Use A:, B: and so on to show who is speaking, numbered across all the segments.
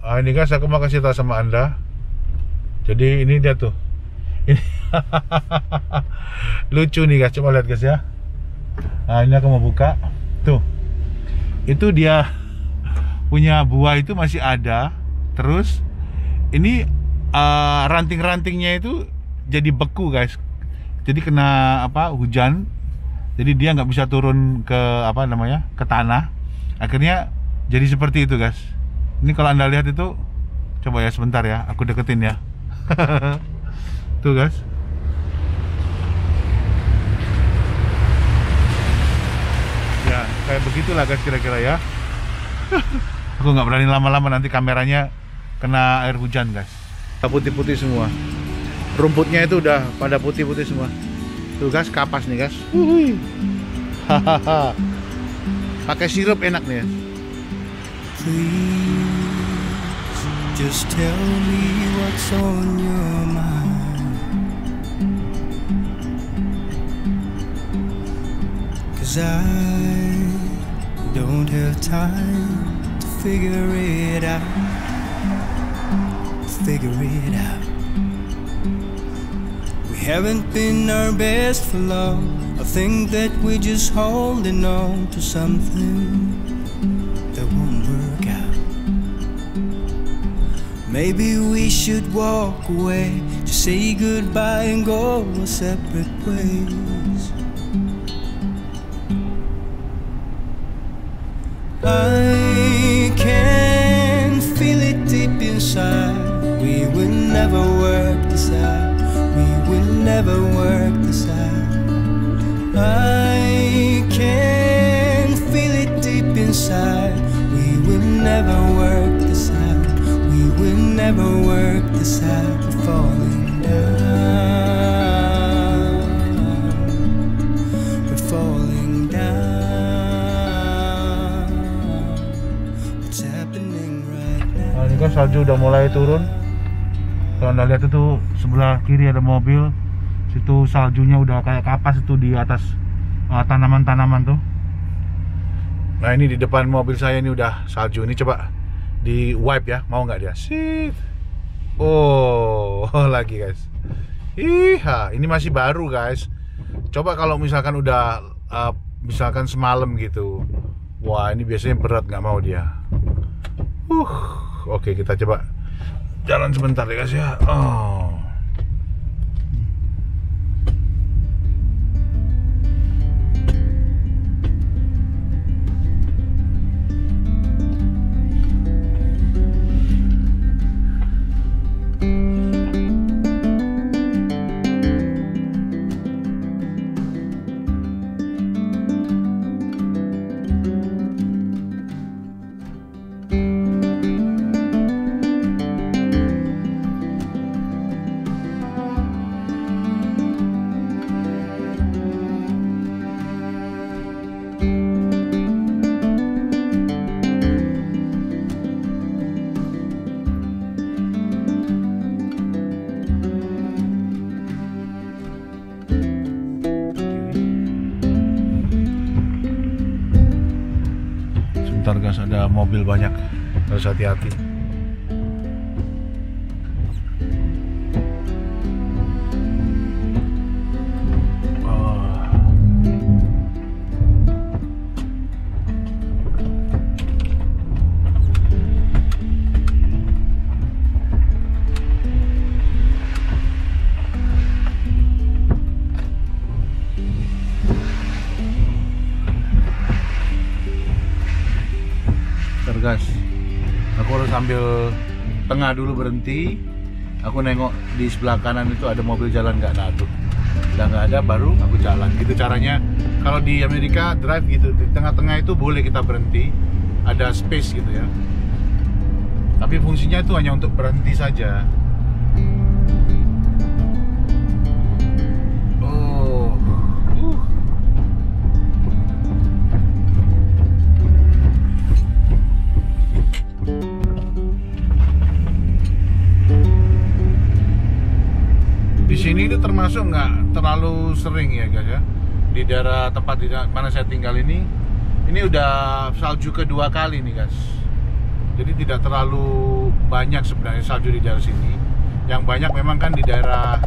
A: Ini guys, aku mau kasih tahu sama Anda. Jadi ini dia tuh. Ini lucu nih guys, coba lihat guys ya. Ini aku mau buka. Tuh. Itu dia punya buah itu masih ada. Terus ini ranting-rantingnya itu jadi beku guys. Jadi kena hujan. Jadi dia nggak bisa turun ke ke tanah. Akhirnya jadi seperti itu guys. Ini kalau Anda lihat itu, coba ya sebentar ya, aku deketin ya. Tuh guys. Ya kayak begitulah guys kira-kira ya. Aku nggak berani lama-lama, nanti kameranya kena air hujan guys. Putih-putih semua. Rumputnya itu udah pada putih-putih semua. Tuh guys, kapas nih guys. Hahaha. Pakai sirup enak nih ya.
B: Please, just tell me what's on your mind. 'Cause I don't have time to figure it out. We haven't been our best for long. I think that we're just holding on to something that won't work out. Maybe we should walk away, just say goodbye and go our separate ways. I can feel it deep inside. We will never work this out. We will never work this out. I can feel it deep inside. We will never work this out. We will never work this out. We're falling down. We're falling down. What's happening right now?
A: Ini kan salju udah mulai turun. Kalau Anda lihat itu sebelah kiri ada mobil. Situ saljunya udah kayak kapas itu di atas tanaman-tanaman tuh. Nah ini di depan mobil saya ini udah salju. Ini coba di wipe ya, mau nggak dia? Sip. Oh lagi guys. Ini masih baru guys. Coba kalau misalkan udah misalkan semalam gitu. Wah ini biasanya berat, nggak mau dia. Oke, kita coba jalan sebentar ya guys ya. Sebentar guys, ada mobil banyak, harus hati-hati. Guys, aku harus ambil tengah dulu, berhenti. Aku nengok di sebelah kanan itu ada mobil jalan nggak, nah tuh udah nggak ada, baru aku jalan. Gitu caranya. Kalau di Amerika drive gitu, di tengah-tengah itu boleh kita berhenti, ada space gitu ya. Tapi fungsinya itu hanya untuk berhenti saja. Di sini itu termasuk nggak terlalu sering ya guys ya. Di daerah tempat di mana saya tinggal ini udah salju kedua kali nih guys. Jadi tidak terlalu banyak sebenarnya salju di daerah sini. Yang banyak memang kan di daerah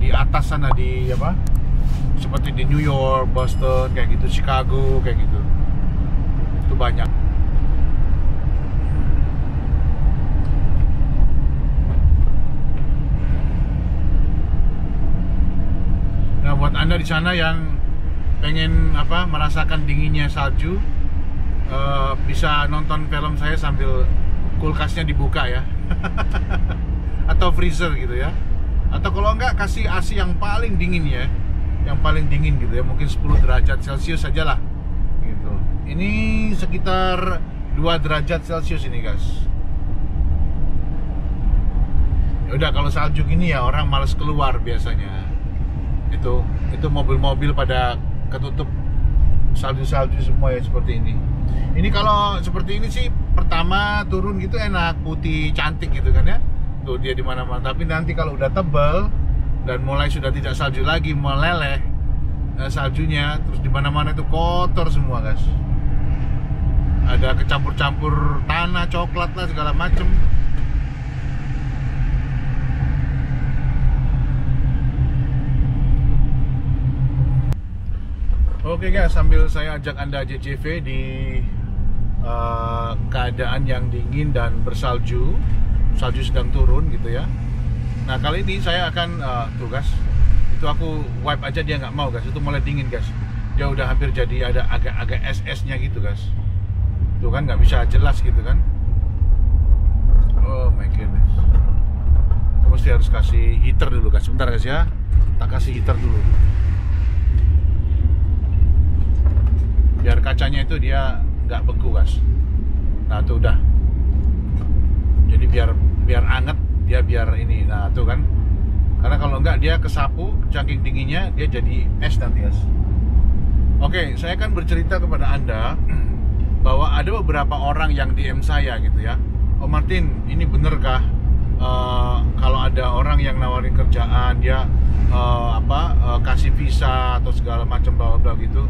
A: di atas sana, di apa? Seperti di New York, Boston kayak gitu, Chicago kayak gitu. Itu banyak. Nah, buat Anda di sana yang pengen apa merasakan dinginnya salju, bisa nonton film saya sambil kulkasnya dibuka ya. Atau freezer gitu ya. Atau kalau enggak kasih AC yang paling dingin ya. Yang paling dingin gitu ya, mungkin 10 derajat Celcius saja lah gitu. Ini sekitar 2 derajat Celcius ini guys. Ya udah, kalau salju gini ya orang males keluar biasanya. Itu mobil-mobil pada ketutup salju-salju semua ya seperti ini. Ini kalau seperti ini sih pertama turun gitu enak, putih cantik gitu kan ya. Tuh dia di mana-mana. Tapi nanti kalau udah tebal dan mulai sudah tidak salju lagi, meleleh saljunya, terus di mana-mana itu kotor semua guys. Ada kecampur-campur tanah, coklat lah segala macem. Oke guys, sambil saya ajak Anda JCV di keadaan yang dingin dan bersalju, salju sedang turun gitu ya. Nah kali ini saya akan tuh guys, itu aku wipe aja dia nggak mau guys, itu mulai dingin guys. Dia udah hampir jadi ada agak-agak es-esnya gitu guys. Tuh kan nggak bisa jelas gitu kan. Oh my goodness. Aku mesti harus kasih heater dulu guys, sebentar guys ya. Kita kasih heater dulu. Biar kacanya itu dia nggak beku guys. Nah tuh udah. Jadi biar anget dia, biar ini. Nah tuh kan. Karena kalau enggak dia kesapu saking dinginnya dia jadi es nanti guys. Oke, saya akan bercerita kepada Anda bahwa ada beberapa orang yang DM saya gitu ya. Oh Martin, ini benerkah kalau ada orang yang nawarin kerjaan dia kasih visa atau segala macam bla bla gitu.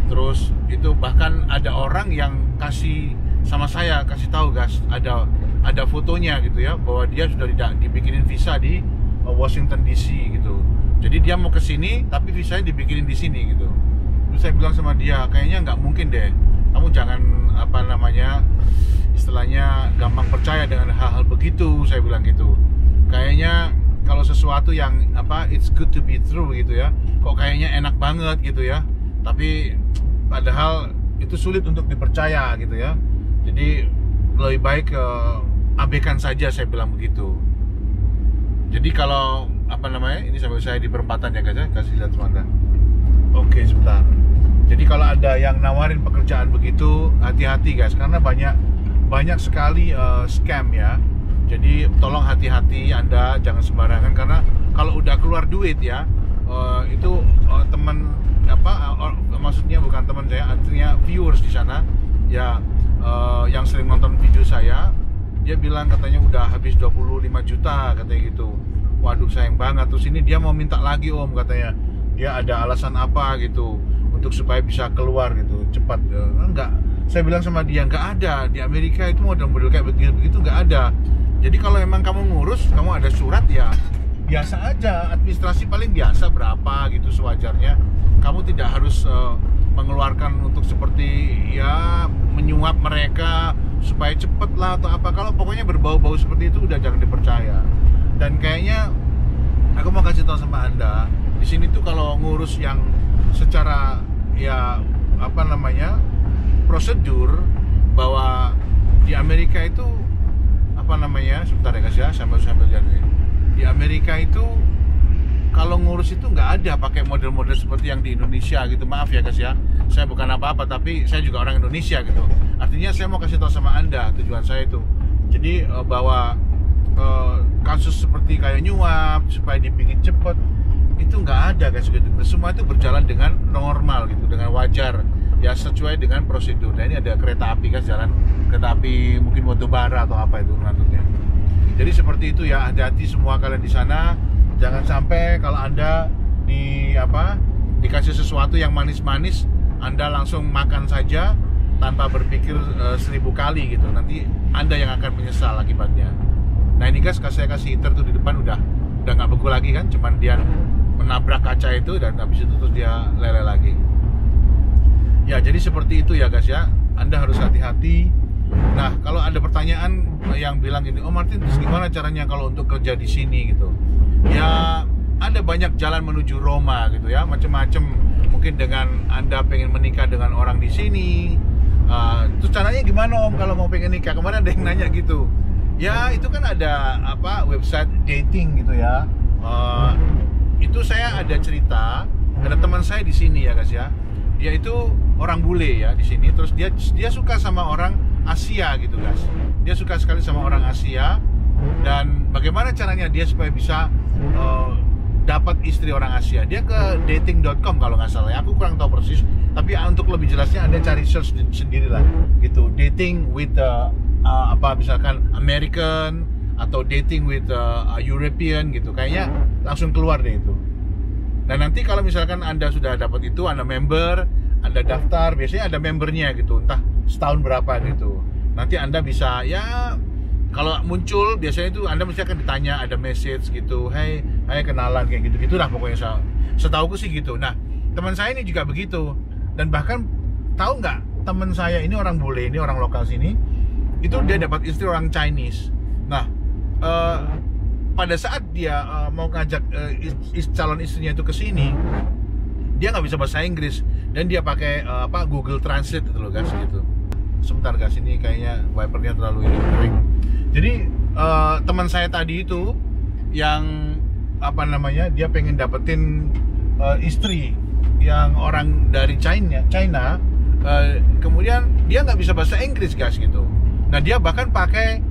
A: Terus itu bahkan ada orang yang kasih sama saya, kasih tahu guys, ada fotonya gitu ya, bahwa dia sudah dibikinin visa di Washington DC gitu. Jadi dia mau ke sini tapi visanya dibikinin di sini gitu. Terus saya bilang sama dia, kayaknya nggak mungkin deh. Kamu jangan istilahnya gampang percaya dengan hal-hal begitu, saya bilang gitu. Kayaknya kalau sesuatu yang it's good to be true gitu ya, kok kayaknya enak banget gitu ya. Tapi padahal itu sulit untuk dipercaya gitu ya. Jadi lebih baik abaikan saja, saya bilang begitu. Jadi kalau ini sambil saya di perempatan ya guys ya, kasih lihat semua. Oke sebentar. Jadi kalau ada yang nawarin pekerjaan begitu, hati-hati guys, karena banyak sekali scam ya. Jadi tolong hati-hati Anda, jangan sembarangan, karena kalau udah keluar duit ya, itu teman maksudnya bukan teman saya, artinya viewers di sana ya, yang sering nonton video saya, dia bilang katanya udah habis 25 juta katanya gitu. Waduh sayang banget. Terus ini dia mau minta lagi om, katanya dia ada alasan apa gitu untuk supaya bisa keluar gitu cepat. Enggak, saya bilang sama dia nggak ada di Amerika itu model-model kayak begitu nggak ada. Jadi kalau emang kamu ngurus, kamu ada surat ya biasa aja, administrasi paling biasa berapa gitu sewajarnya. Kamu tidak harus mengeluarkan untuk seperti ya menyuap mereka supaya cepet lah atau apa. Kalau pokoknya berbau-bau seperti itu udah jangan dipercaya. Dan kayaknya aku mau kasih tahu sama Anda, di sini tuh kalau ngurus yang secara ya prosedur, bahwa di Amerika itu sebentar ya guys ya, sambil jalanin. Di Amerika itu kalau ngurus itu nggak ada pakai model-model seperti yang di Indonesia gitu. Maaf ya guys ya, saya bukan apa-apa, tapi saya juga orang Indonesia gitu. Artinya saya mau kasih tahu sama Anda tujuan saya itu. Jadi bahwa kasus seperti kayak nyuap supaya dibikin cepet itu nggak ada guys gitu. Semua itu berjalan dengan normal gitu, dengan wajar ya, sesuai dengan prosedur. Nah ini ada kereta api guys, jalan kereta api mungkin Batubara atau apa itu ngantuknya. Jadi seperti itu ya, hati-hati semua kalian di sana. Jangan sampai kalau Anda dikasih sesuatu yang manis-manis, Anda langsung makan saja tanpa berpikir 1000 kali gitu, nanti Anda yang akan menyesal akibatnya. Nah ini guys, saya kasih heater tuh di depan udah nggak beku lagi kan, cuman dia menabrak kaca itu dan habis itu terus dia lele lagi. Ya jadi seperti itu ya guys ya, Anda harus hati-hati. Nah kalau ada pertanyaan yang bilang gini, oh Martin terus gimana caranya kalau untuk kerja di sini gitu? Ya ada banyak jalan menuju Roma gitu ya, macam-macam. Mungkin dengan Anda pengen menikah dengan orang di sini, terus caranya gimana Om kalau mau pengen nikah? Kemarin ada yang nanya gitu. Ya itu kan ada website dating gitu ya. Itu saya ada cerita, ada teman saya di sini ya guys ya. Dia itu orang bule ya di sini, terus dia suka sama orang Asia gitu guys. Dia suka sekali sama orang Asia, dan bagaimana caranya dia supaya bisa dapat istri orang Asia? Dia ke dating.com kalau nggak salah ya, aku kurang tahu persis, tapi untuk lebih jelasnya Anda cari search sendiri lah gitu, dating with misalkan American atau dating with European gitu, kayaknya langsung keluar deh itu. Dan nanti kalau misalkan Anda sudah dapat itu, Anda member, Anda daftar, biasanya ada membernya gitu, entah setahun berapa gitu. Nanti Anda bisa, ya kalau muncul biasanya itu Anda mesti akan ditanya, ada message gitu, hey kenalan kayak gitu lah pokoknya. Setauku sih gitu. Nah teman saya ini juga begitu, dan bahkan tahu nggak, teman saya ini orang bule, ini orang lokal sini, itu dia dapat istri orang Chinese. Nah pada saat dia mau ngajak calon istrinya itu ke sini, dia nggak bisa bahasa Inggris dan dia pakai Google Translate itu loh guys gitu. Sebentar guys, ini kayaknya wipernya terlalu ini kering. Jadi teman saya tadi itu yang dia pengen dapetin istri yang orang dari China, kemudian dia nggak bisa bahasa Inggris guys gitu. Nah dia bahkan pakai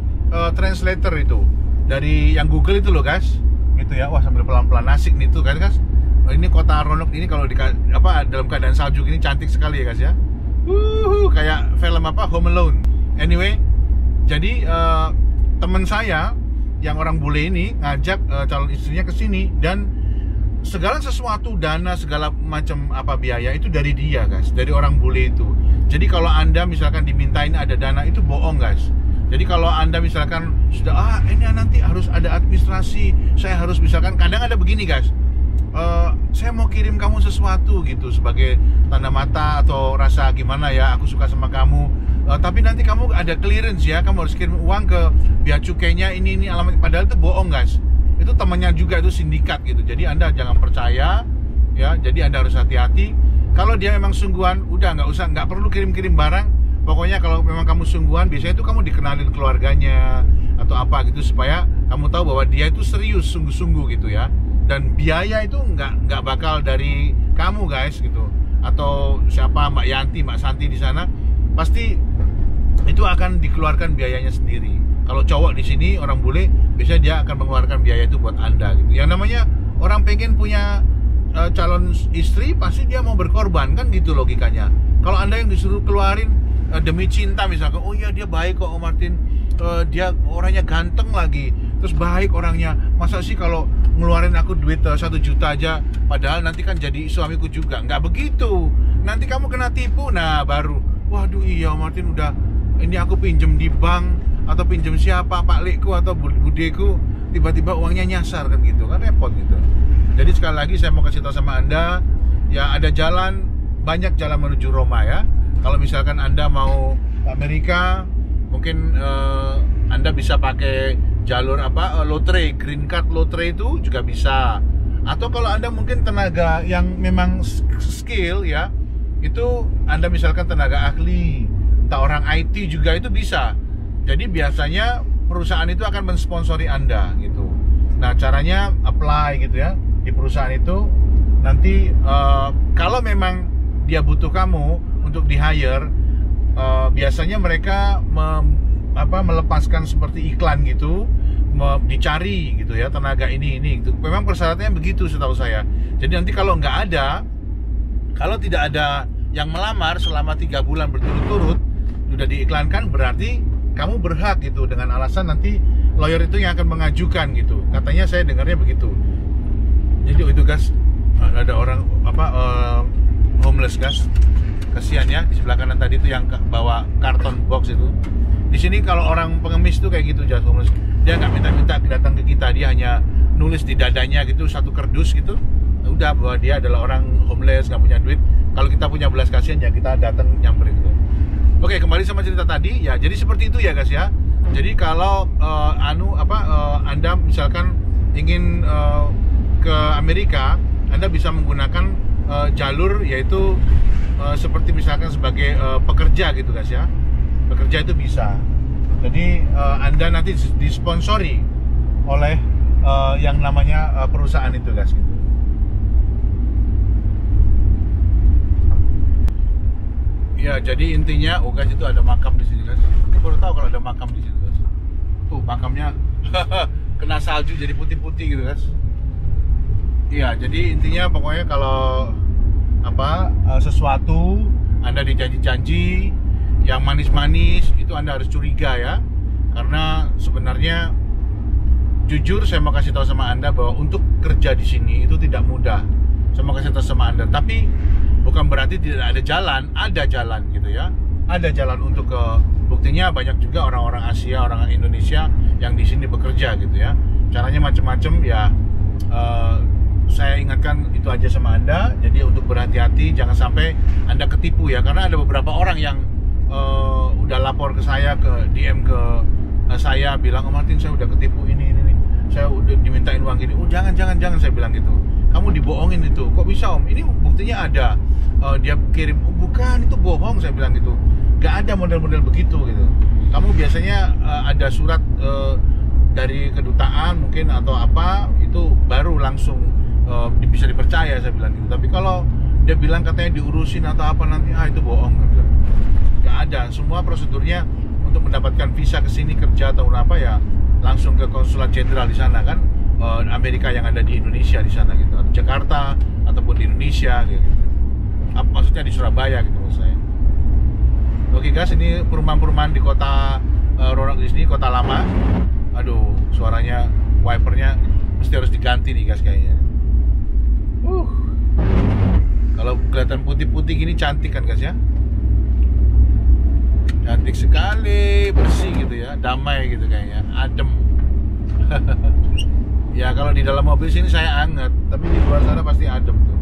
A: translator itu dari yang Google itu loh guys, gitu ya. Wah sambil pelan-pelan asik nih tuh kan guys. Ini kota Ronok ini kalau dalam keadaan salju ini cantik sekali ya guys ya. Kayak film Home Alone. Anyway, jadi teman saya yang orang bule ini ngajak calon istrinya ke sini, dan segala sesuatu, dana segala macam biaya itu dari dia guys, dari orang bule itu. Jadi kalau Anda misalkan dimintain ada dana, itu bohong guys. Jadi kalau Anda misalkan sudah ini nanti harus ada administrasi, saya harus misalkan, kadang ada begini guys, saya mau kirim kamu sesuatu gitu sebagai tanda mata atau rasa gimana ya, aku suka sama kamu, tapi nanti kamu ada clearance ya, kamu harus kirim uang ke bea cukainya ini alamat, padahal itu bohong guys. Itu temannya juga, itu sindikat gitu. Jadi Anda jangan percaya ya, jadi Anda harus hati-hati. Kalau dia memang sungguhan, udah nggak perlu kirim-kirim barang. Pokoknya kalau memang kamu sungguhan, biasanya itu kamu dikenalin keluarganya atau apa gitu, supaya kamu tahu bahwa dia itu serius, sungguh-sungguh gitu ya. Dan biaya itu nggak bakal dari kamu guys gitu, atau siapa, Mbak Yanti, Mbak Santi di sana, pasti itu akan dikeluarkan biayanya sendiri. Kalau cowok di sini orang bule, biasanya dia akan mengeluarkan biaya itu buat Anda gitu. Yang namanya orang pengen punya calon istri, pasti dia mau berkorban kan gitu logikanya. Kalau Anda yang disuruh keluarin demi cinta misalkan, oh iya dia baik kok Om Martin, dia orangnya ganteng lagi, terus baik orangnya, masa sih kalau ngeluarin aku duit 1 juta aja, padahal nanti kan jadi suamiku juga. Nggak begitu, nanti kamu kena tipu. Nah baru, waduh iya Om Martin udah, ini aku pinjem di bank atau pinjem siapa, Pak Lekku atau budeku, tiba-tiba uangnya nyasar kan gitu, kan repot gitu. Jadi sekali lagi saya mau kasih tahu sama Anda, ya ada banyak jalan menuju Roma ya. Kalau misalkan Anda mau ke Amerika, mungkin Anda bisa pakai jalur lotre, green card lotre itu juga bisa. Atau kalau Anda mungkin tenaga yang memang skill ya, itu Anda misalkan tenaga ahli, entah orang IT juga itu bisa. Jadi biasanya perusahaan itu akan mensponsori Anda gitu. Nah caranya apply gitu ya di perusahaan itu. Nanti kalau memang dia butuh kamu untuk di hire, biasanya mereka melepaskan seperti iklan gitu, dicari gitu ya tenaga ini gitu. Memang persyaratannya begitu setahu saya. Jadi nanti kalau tidak ada yang melamar selama 3 bulan berturut-turut sudah diiklankan, berarti kamu berhak gitu, dengan alasan nanti lawyer itu yang akan mengajukan gitu. Katanya saya dengarnya begitu. Jadi itu guys, ada orang homeless guys Kasihan ya, di sebelah kanan tadi itu yang bawa karton box itu. Di sini kalau orang pengemis tuh kayak gitu, just homeless. Dia nggak minta-minta datang ke kita, dia hanya nulis di dadanya gitu satu kardus gitu. Udah bahwa dia adalah orang homeless, nggak punya duit. Kalau kita punya belas kasihan ya kita datang nyamperin gitu. Oke, kembali sama cerita tadi ya. Jadi seperti itu ya guys ya. Jadi kalau Anda misalkan ingin ke Amerika, Anda bisa menggunakan jalur yaitu seperti misalkan sebagai pekerja gitu guys ya. Pekerja itu bisa. Jadi Anda nanti disponsori oleh yang namanya perusahaan itu guys gitu. Ya, jadi intinya guys itu ada makam di sini guys. Aku baru tahu kalau ada makam di sini guys. Tuh makamnya kena salju jadi putih-putih gitu guys. Iya, jadi intinya pokoknya kalau sesuatu Anda dijanji-janji yang manis-manis itu Anda harus curiga ya. Karena sebenarnya jujur saya mau kasih tahu sama Anda bahwa untuk kerja di sini itu tidak mudah. Saya mau kasih tahu sama Anda, tapi bukan berarti tidak ada jalan gitu ya. Ada jalan untuk ke buktinya banyak juga orang-orang Asia, orang Indonesia yang di sini bekerja gitu ya. Caranya macam-macam ya. Saya ingatkan itu aja sama Anda. Jadi untuk berhati-hati, jangan sampai Anda ketipu ya. Karena ada beberapa orang yang udah lapor ke saya, ke DM ke saya bilang, "Oh Martin, saya udah ketipu ini. Saya udah dimintain uang gini." "Oh jangan saya bilang gitu. Kamu dibohongin itu." "Kok bisa Om? Ini buktinya ada." Dia kirim, "Oh, bukan, itu bohong," saya bilang gitu. Gak ada model-model begitu gitu. Kamu biasanya ada surat dari kedutaan mungkin atau apa, itu baru langsung bisa dipercaya, saya bilang gitu. Tapi kalau dia bilang katanya diurusin atau apa nanti, itu bohong, saya bilang. Gak ada. Semua prosedurnya untuk mendapatkan visa ke sini kerja atau apa ya langsung ke konsulat jenderal di sana kan, Amerika yang ada di Indonesia di sana gitu, Jakarta ataupun di Indonesia gitu. Maksudnya di Surabaya gitu maksud saya. Oke guys, ini perumahan-perumahan di kota Roanoke di sini, kota lama. Aduh, suaranya wipernya mesti harus diganti nih guys kayaknya. Kalau kelihatan putih-putih gini cantik kan guys ya. Cantik sekali, bersih gitu ya, damai gitu kayaknya, adem. Ya kalau di dalam mobil sini saya anget, tapi di luar sana pasti adem tuh.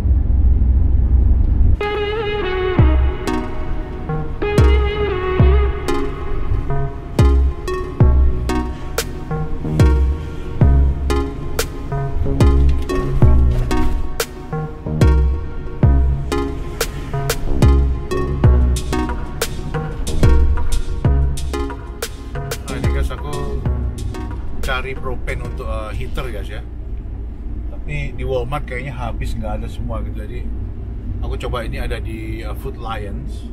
A: Cari propane untuk heater guys ya, tapi di Walmart kayaknya habis, nggak ada semua gitu. Jadi aku coba ini ada di Food Lions,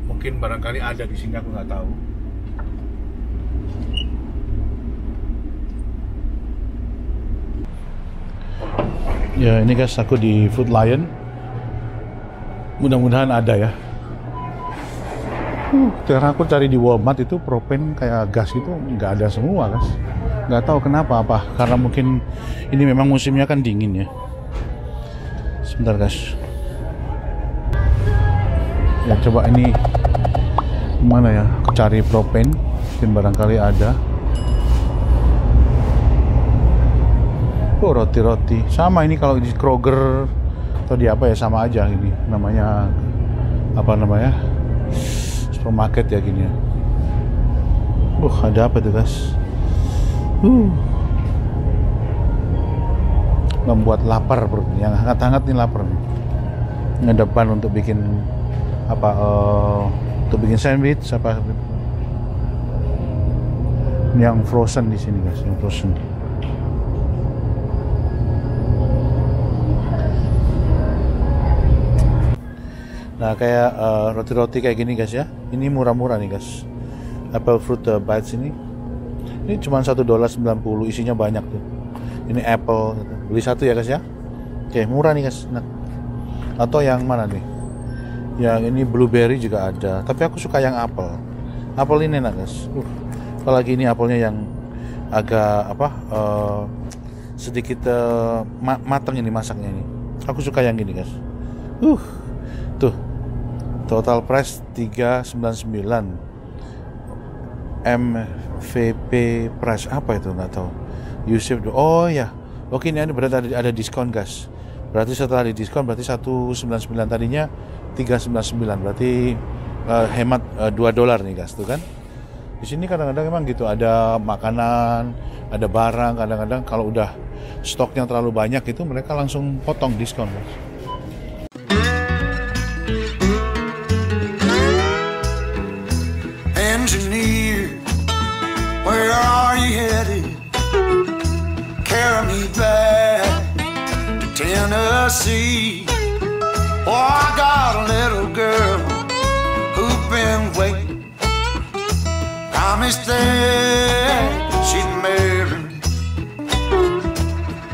A: mungkin barangkali ada di sini, aku nggak tahu. Ya ini guys, aku di Food Lion, mudah-mudahan ada ya. Karena aku cari di Walmart itu propane kayak gas itu nggak ada semua guys. Nggak tahu kenapa, apa karena mungkin ini memang musimnya kan dingin ya. Sebentar guys. Ya coba ini mana ya? Aku cari propane, mungkin barangkali ada. Oh roti-roti sama ini kalau di Kroger atau di apa ya sama aja ini namanya apa namanya? Supermarket ya gini ya. Ada apa tuh guys? Membuat lapar perutnya, yang hangat-hangat nih lapar nih. Ngedepan untuk bikin apa? Untuk bikin sandwich apa? Yang frozen di sini guys, yang frozen. Nah kayak roti-roti kayak gini guys ya, ini murah-murah nih guys. Apple fruit bites ini cuma $1.90, isinya banyak tuh. Ini apple, beli satu ya guys ya. Oke, murah nih guys. Nah, atau yang mana nih? Yang ini blueberry juga ada, tapi aku suka yang apple. Apple ini enak guys. Apalagi ini apelnya yang agak apa? Sedikit matang ini masaknya ini. Aku suka yang gini guys. Tuh. Total price 399. MVP price apa itu, nggak tahu. Yusuf, oh ya, oke, ini berarti ada diskon guys. Berarti setelah di diskon berarti 199, tadinya 399, berarti hemat $2 nih guys, tuh kan. Di sini kadang-kadang emang gitu, ada makanan, ada barang, kadang-kadang kalau udah stoknya terlalu banyak itu mereka langsung potong diskon guys.
B: Engineer, where are you headed? Carry me back to Tennessee. Oh, I got a little girl who's been waiting. Promised that she'd marry me.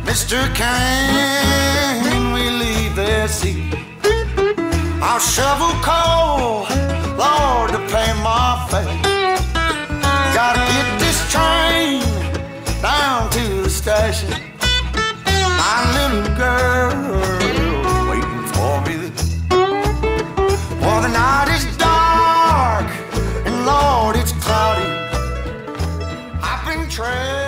B: Mister, can we leave this sea? I'll shovel coal, Lord, to pay my fare. Gotta get this train down to the station. My little girl waiting for me. Well, the night is dark and Lord, it's cloudy. I've been traveling.